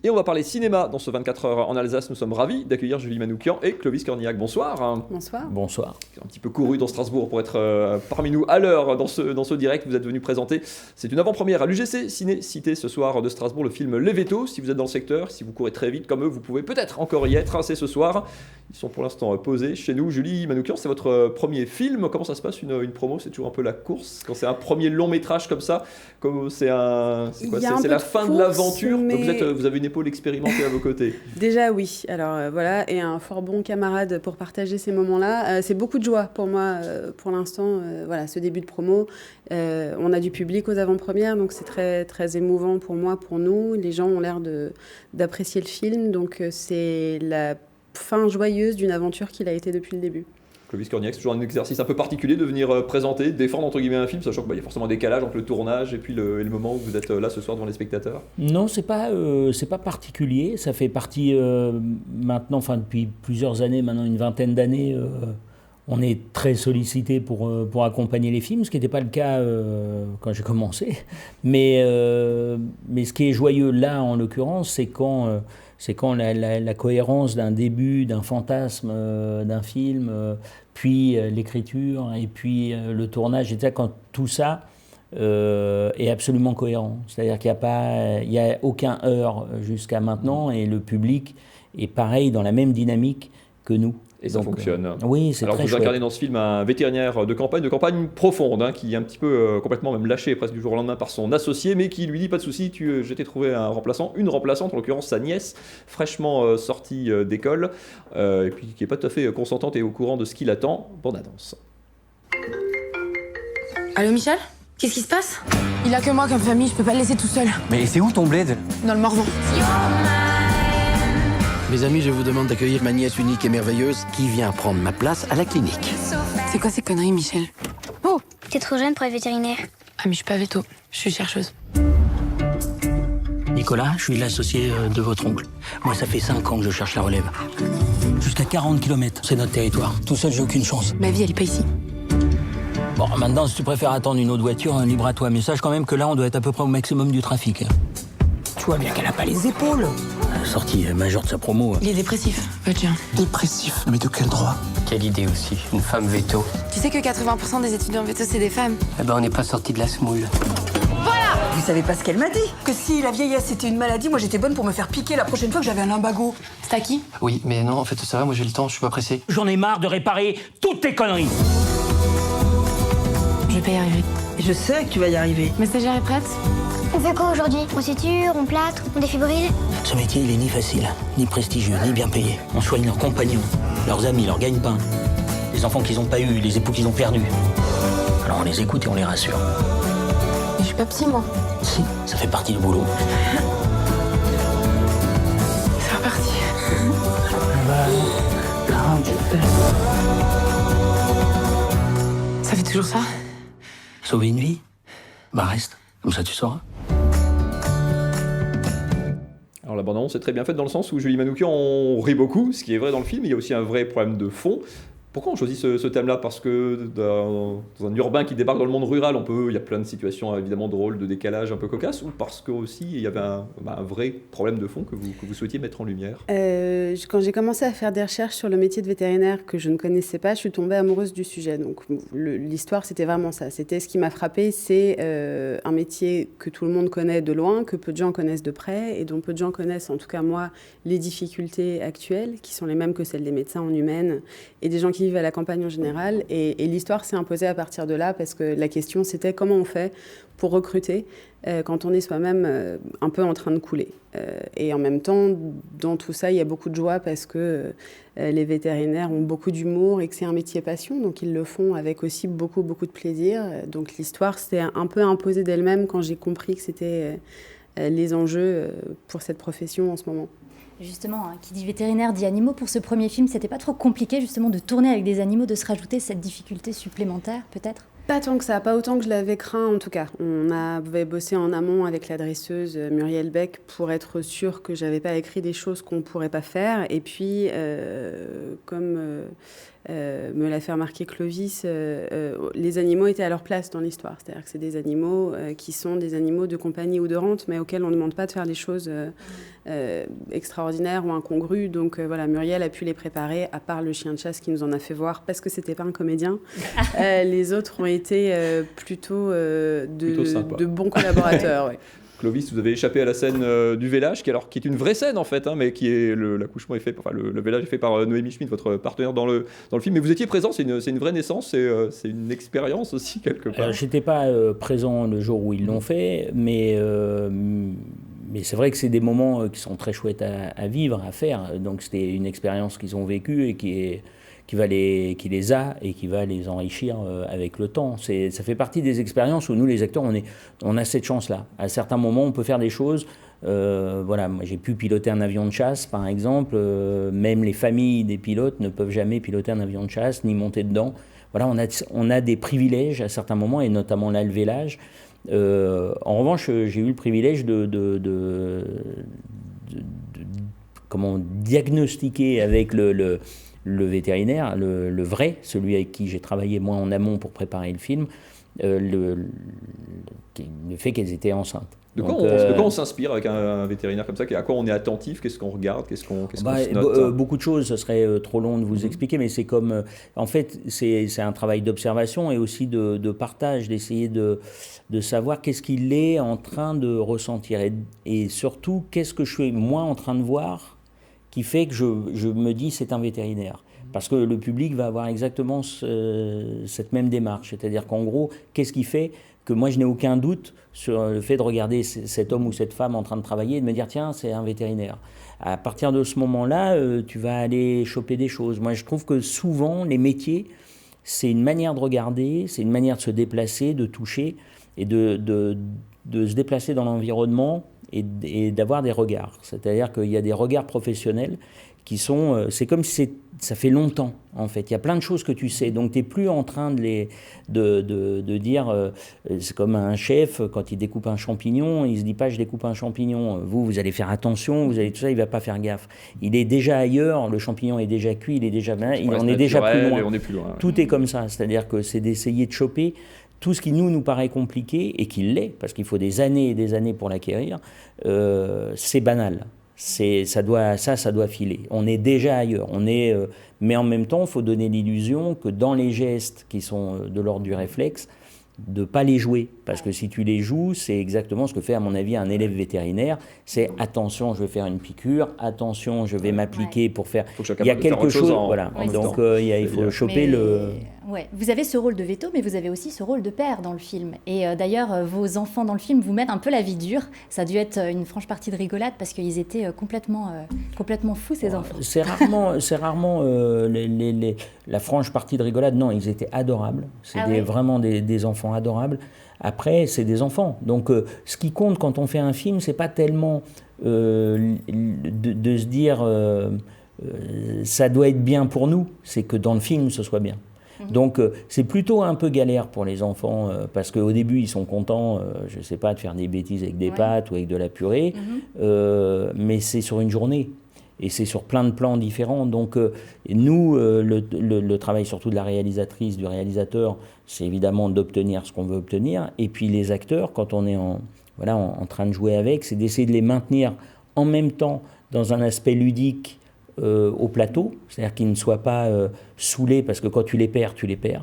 Et on va parler cinéma dans ce 24 heures en Alsace. Nous sommes ravis d'accueillir Julie Manoukian et Clovis Cornillac. Bonsoir. Bonsoir. Bonsoir. Un petit peu couru dans Strasbourg pour être parmi nous à l'heure dans ce direct. Vous êtes venu présenter. C'est une avant-première à l'UGC Ciné Cité ce soir de Strasbourg, le film Les Vétos. Si vous êtes dans le secteur, si vous courez très vite comme eux, vous pouvez peut-être encore y être. C'est ce soir. Ils sont pour l'instant posés chez nous. Julie Manoukian, c'est votre premier film. Comment ça se passe une promo? C'est toujours un peu la course quand c'est un premier long métrage comme ça. C'est la fin de l'aventure. Mais... Vous avez une épaule expérimentée à vos côtés. Déjà oui. Alors voilà, et un fort bon camarade pour partager ces moments-là. C'est beaucoup de joie pour moi pour l'instant. Voilà, ce début de promo. On a du public aux avant-premières, donc c'est très très émouvant pour moi, pour nous. Les gens ont l'air d'apprécier le film, donc c'est la fin joyeuse d'une aventure qu'il a été depuis le début. Clovis Cornillac, c'est toujours un exercice un peu particulier de venir présenter, défendre entre guillemets un film, sachant qu'il y a forcément un décalage entre le tournage et puis le moment où vous êtes là ce soir devant les spectateurs. Non, c'est pas particulier. Ça fait partie maintenant, depuis plusieurs années, maintenant une vingtaine d'années, on est très sollicité pour accompagner les films, ce qui n'était pas le cas quand j'ai commencé. Mais ce qui est joyeux là, en l'occurrence, c'est quand la cohérence d'un début, d'un fantasme, d'un film, puis l'écriture, et puis le tournage, et quand tout ça est absolument cohérent. C'est-à-dire qu'il n'y a aucun heurt jusqu'à maintenant, et le public est pareil, dans la même dynamique que nous. Et ça fonctionne. Oui, c'est très chouette. Alors vous incarnez dans ce film un vétérinaire de campagne profonde, qui est un petit peu complètement même lâché presque du jour au lendemain par son associé, mais qui lui dit pas de souci, je t'ai trouvé une remplaçante, en l'occurrence sa nièce, fraîchement sortie d'école, et puis qui est pas tout à fait consentante et au courant de ce qui l'attend. Bande annonce. Allô Michel? Qu'est-ce qui se passe? Il a que moi comme famille, je peux pas le laisser tout seul. Mais c'est où ton bled? Dans le Morvan. Mes amis, je vous demande d'accueillir ma nièce unique et merveilleuse qui vient prendre ma place à la clinique. C'est quoi ces conneries, Michel? Oh, t'es trop jeune pour être vétérinaire. Ah mais je suis pas véto, je suis chercheuse. Nicolas, je suis l'associé de votre oncle. Moi, ça fait 5 ans que je cherche la relève. Jusqu'à 40 km, c'est notre territoire. Tout seul, j'ai aucune chance. Ma vie, elle est pas ici. Bon, maintenant, si tu préfères attendre une autre voiture, libre à toi. Mais sache quand même que là, on doit être à peu près au maximum du trafic. Tu vois bien qu'elle a pas les épaules. Sortie majeure de sa promo. Il est dépressif, votre chien. Dépressif? Mais de quel droit? Quelle idée aussi, une femme veto. Tu sais que 80% des étudiants veto, c'est des femmes. Eh ben, on n'est pas sorti de la semoule. Voilà! Vous savez pas ce qu'elle m'a dit? Que si la vieillesse c'était une maladie, moi j'étais bonne pour me faire piquer la prochaine fois que j'avais un lumbago. C'est à qui? Oui, mais non, en fait, ça va, moi j'ai le temps, je suis pas pressé. J'en ai marre de réparer toutes tes conneries. Je vais pas y arriver. Je sais que tu vas y arriver. Ma stagiaire est prête? On fait quoi aujourd'hui? On suture, on plâtre, on défibrille? Ce métier, il est ni facile, ni prestigieux, ni bien payé. On soigne leurs compagnons, leurs amis, leurs gagne-pain. Les enfants qu'ils n'ont pas eus, les époux qu'ils ont perdus. Alors on les écoute et on les rassure. Mais je suis pas psy, moi. Si, ça fait partie du boulot. C'est reparti. Ça fait toujours ça? Sauver une vie? Bah reste, comme ça tu sauras. Alors la bande-annonce est très bien faite dans le sens où Julie Manoukian, on rit beaucoup, ce qui est vrai dans le film, il y a aussi un vrai problème de fond. Pourquoi on choisit ce thème-là? Parce que dans un urbain qui débarque dans le monde rural, il y a plein de situations évidemment drôles, de décalage un peu cocasses, ou parce qu'aussi il y avait un vrai problème de fond que vous souhaitiez mettre en lumière? Quand j'ai commencé à faire des recherches sur le métier de vétérinaire que je ne connaissais pas, je suis tombée amoureuse du sujet. Donc l'histoire, c'était vraiment ça. C'était ce qui m'a frappée, c'est un métier que tout le monde connaît de loin, que peu de gens connaissent de près, et dont peu de gens connaissent, en tout cas moi, les difficultés actuelles, qui sont les mêmes que celles des médecins en humaine, et des gens qui vivent à la campagne en général. Et l'histoire s'est imposée à partir de là, parce que la question, c'était comment on fait pour recruter quand on est soi-même un peu en train de couler. Et en même temps, dans tout ça, il y a beaucoup de joie parce que les vétérinaires ont beaucoup d'humour et que c'est un métier passion, donc ils le font avec aussi beaucoup, beaucoup de plaisir. Donc l'histoire s'est un peu imposée d'elle-même quand j'ai compris que c'était les enjeux pour cette profession en ce moment. Justement, qui dit vétérinaire dit animaux. Pour ce premier film, c'était pas trop compliqué justement de tourner avec des animaux, de se rajouter cette difficulté supplémentaire peut-être? Pas tant que ça, pas autant que je l'avais craint en tout cas. On avait bossé en amont avec la dresseuse Muriel Beck pour être sûr que j'avais pas écrit des choses qu'on pourrait pas faire. Et puis, comme me l'a fait remarquer Clovis, les animaux étaient à leur place dans l'histoire. C'est-à-dire que c'est des animaux qui sont des animaux de compagnie ou de rente, mais auxquels on ne demande pas de faire des choses extraordinaires ou incongrues. Donc voilà, Muriel a pu les préparer, à part le chien de chasse qui nous en a fait voir, parce que c'était pas un comédien. Les autres ont été plutôt de bons collaborateurs. Ouais. Clovis, vous avez échappé à la scène du vélage, qui est une vraie scène en fait, mais qui est l'accouchement est fait, enfin le vélage est fait par Noémie Schmidt, votre partenaire dans le film. Mais vous étiez présent, c'est une vraie naissance, c'est une expérience aussi quelque part. J'étais pas présent le jour où ils l'ont fait, mais c'est vrai que c'est des moments qui sont très chouettes à vivre, à faire. Donc c'était une expérience qu'ils ont vécue et qui les a et qui va les enrichir avec le temps. Ça fait partie des expériences où nous, les acteurs, on a cette chance-là. À certains moments, on peut faire des choses. Voilà, moi, j'ai pu piloter un avion de chasse, par exemple. Même les familles des pilotes ne peuvent jamais piloter un avion de chasse, ni monter dedans. Voilà, on a des privilèges à certains moments, et notamment là, le vélage. En revanche, j'ai eu le privilège de diagnostiquer avec le vétérinaire, le vrai, celui avec qui j'ai travaillé moi en amont pour préparer le film, le fait qu'elles étaient enceintes. De quoi on s'inspire avec un vétérinaire comme ça? À quoi on est attentif? Qu'est-ce qu'on regarde? Qu'est-ce qu'on se note? Beaucoup de choses, ce serait trop long de vous expliquer, mais c'est comme... en fait, c'est un travail d'observation et aussi de partage, d'essayer de savoir qu'est-ce qu'il est en train de ressentir. Et surtout, qu'est-ce que je suis moi en train de voir qui fait que je me dis c'est un vétérinaire. Parce que le public va avoir exactement cette même démarche. C'est-à-dire qu'en gros, qu'est-ce qui fait que moi je n'ai aucun doute sur le fait de regarder cet homme ou cette femme en train de travailler et de me dire tiens, c'est un vétérinaire. À partir de ce moment-là, tu vas aller choper des choses. Moi je trouve que souvent les métiers, c'est une manière de regarder, c'est une manière de se déplacer, de toucher et de se déplacer dans l'environnement et d'avoir des regards. C'est-à-dire qu'il y a des regards professionnels qui sont... c'est comme si ça fait longtemps, en fait. Il y a plein de choses que tu sais. Donc, tu n'es plus en train de dire... c'est comme un chef, quand il découpe un champignon, il ne se dit pas « je découpe un champignon ». Vous allez faire attention, vous allez tout ça, il ne va pas faire gaffe. Il est déjà ailleurs, le champignon est déjà cuit, il en est déjà plus loin. On est plus loin. Tout est comme ça. C'est-à-dire que c'est d'essayer de choper tout ce qui nous paraît compliqué, et qui l'est, parce qu'il faut des années et des années pour l'acquérir, c'est banal. Ça doit filer. On est déjà ailleurs. Mais en même temps, il faut donner l'illusion que dans les gestes qui sont de l'ordre du réflexe, de ne pas les jouer. Parce que si tu les joues, c'est exactement ce que fait, à mon avis, un élève vétérinaire. C'est attention, je vais faire une piqûre, attention, je vais m'appliquer pour faire... Il y a quelque chose... Voilà. Donc, il faut choper le... Ouais. Vous avez ce rôle de veto, mais vous avez aussi ce rôle de père dans le film. Et d'ailleurs, vos enfants dans le film vous mettent un peu la vie dure. Ça a dû être une franche partie de rigolade parce qu'ils étaient complètement fous, ces enfants. C'est rarement la franche partie de rigolade. Non, ils étaient adorables. C'est vraiment des enfants adorables. Après, c'est des enfants. Donc, ce qui compte quand on fait un film, c'est pas tellement de se dire ça doit être bien pour nous. C'est que dans le film, ce soit bien. Donc c'est plutôt un peu galère pour les enfants parce qu'au début ils sont contents, je sais pas, de faire des bêtises avec des pâtes ou avec de la purée, mais c'est sur une journée et c'est sur plein de plans différents. Donc nous, le travail surtout de la réalisatrice, du réalisateur, c'est évidemment d'obtenir ce qu'on veut obtenir, et puis les acteurs, quand on est en train de jouer avec, c'est d'essayer de les maintenir en même temps dans un aspect ludique au plateau, c'est-à-dire qu'ils ne soient pas saoulés, parce que quand tu les perds, tu les perds.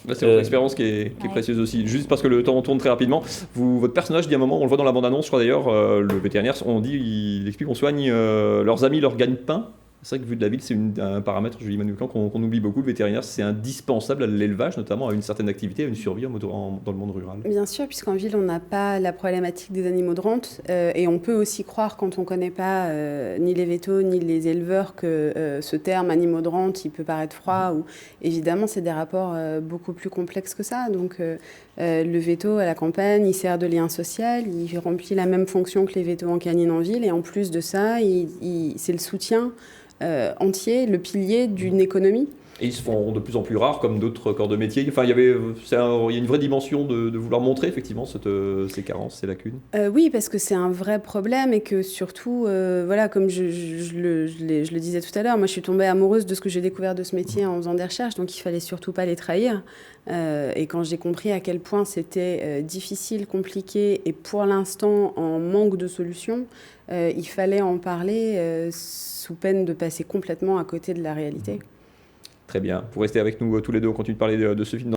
Là, c'est votre expérience qui est précieuse aussi. Juste parce que le temps tourne très rapidement, votre personnage dit à un moment, on le voit dans la bande-annonce, je crois d'ailleurs, le vétérinaire, il explique qu'on soigne leurs amis, leur gagne-pain. C'est vrai que vu de la ville, c'est un paramètre, Julie Manoukian, qu'on oublie beaucoup. Le vétérinaire, c'est indispensable à l'élevage, notamment à une certaine activité, à une survie dans le monde rural. Bien sûr, puisqu'en ville, on n'a pas la problématique des animaux de rente. Et on peut aussi croire, quand on ne connaît pas ni les vétos, ni les éleveurs, que ce terme animaux de rente, il peut paraître froid. Évidemment, c'est des rapports beaucoup plus complexes que ça. Donc, le véto à la campagne, il sert de lien social, il remplit la même fonction que les vétos en canine en ville. Et en plus de ça, c'est le soutien entier, le pilier d'une économie. Et ils se font de plus en plus rares, comme d'autres corps de métier. Enfin, il y a une vraie dimension de vouloir montrer effectivement ces carences, ces lacunes. Oui, parce que c'est un vrai problème et que surtout, voilà, comme je le disais tout à l'heure, moi je suis tombée amoureuse de ce que j'ai découvert de ce métier en faisant des recherches, donc il fallait surtout pas les trahir. Et quand j'ai compris à quel point c'était difficile, compliqué et pour l'instant en manque de solutions, il fallait en parler sous peine de passer complètement à côté de la réalité. Très bien. Pour rester avec nous tous les deux, on continue de parler de ce film.